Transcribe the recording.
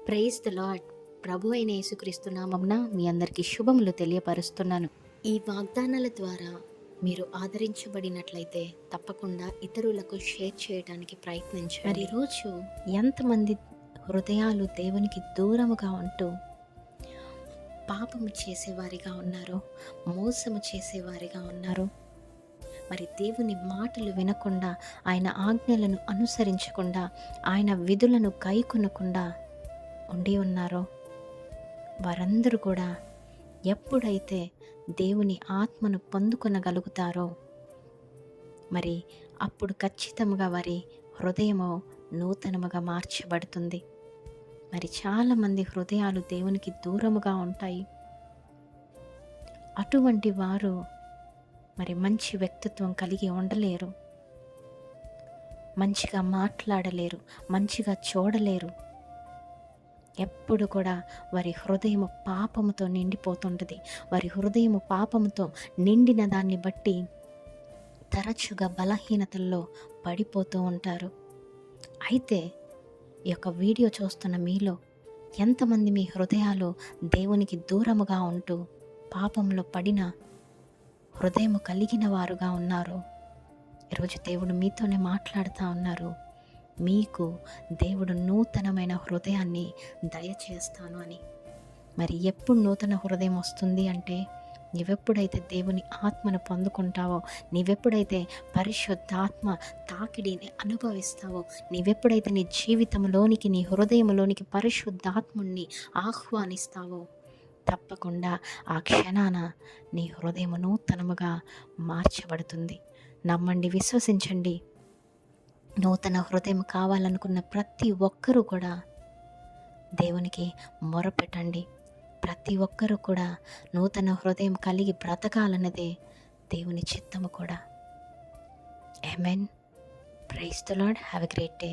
Praise the lord. ప్రభు అయిన యేసుక్రీస్తు నామమున మీ అందరికీ శుభములు తెలియపరుస్తున్నాను. ఈ వాగ్దానాల ద్వారా మీరు ఆదరించబడినట్లయితే తప్పకుండా ఇతరులకు షేర్ చేయడానికి ప్రయత్నించండి. మరి ఈరోజు ఎంతమంది హృదయాలు దేవునికి దూరముగా ఉంటూ పాపము చేసేవారిగా ఉన్నారో, మోసము చేసేవారిగా ఉన్నారో, మరి దేవుని మాటలు వినకుండా, ఆయన ఆజ్ఞలను అనుసరించకుండా, ఆయన విధులను గైకొనకుండా ఉండి ఉన్నారో, వారందరూ కూడా ఎప్పుడైతే దేవుని ఆత్మను పొందుకొనగలుగుతారో మరి అప్పుడు ఖచ్చితంగా వారి హృదయము నూతనముగా మార్చబడుతుంది. మరి చాలామంది హృదయాలు దేవునికి దూరముగా ఉంటాయి. అటువంటి వారు మరి మంచి వ్యక్తిత్వం కలిగి ఉండలేరు, మంచిగా మాట్లాడలేరు, మంచిగా చూడలేరు. ఎప్పుడు కూడా వారి హృదయము పాపముతో నిండిపోతుంటుంది. వారి హృదయము పాపముతో నిండిన దాన్ని బట్టి తరచుగా బలహీనతల్లో పడిపోతూ ఉంటారు. అయితే ఈ యొక్క వీడియో చూస్తున్న మీలో ఎంతమంది మీ హృదయాలు దేవునికి దూరముగా ఉంటూ పాపంలో పడిన హృదయము కలిగిన వారుగా ఉన్నారు? ఈరోజు దేవుడు మీతోనే మాట్లాడుతూ ఉన్నారు. మీకు దేవుడు నూతనమైన హృదయాన్ని దయచేస్తాను అని. మరి ఎప్పుడు నూతన హృదయం వస్తుంది అంటే, నీవెప్పుడైతే దేవుని ఆత్మను పొందుకుంటావో, నీవెప్పుడైతే పరిశుద్ధాత్మ తాకిడిని అనుభవిస్తావో, నీవెప్పుడైతే నీ జీవితంలోనికి, నీ హృదయంలోనికి పరిశుద్ధాత్ముణ్ణి ఆహ్వానిస్తావో, తప్పకుండా ఆ క్షణాన నీ హృదయం నూతనముగా మార్చబడుతుంది. నమ్మండి, విశ్వసించండి. నూతన హృదయం కావాలనుకున్న ప్రతి ఒక్కరూ కూడా దేవునికి మొరపెట్టండి. ప్రతి ఒక్కరూ కూడా నూతన హృదయం కలిగి బ్రతకాలన్నదే దేవుని చిత్తము కూడా. Amen. Praise the Lord. Have a great day.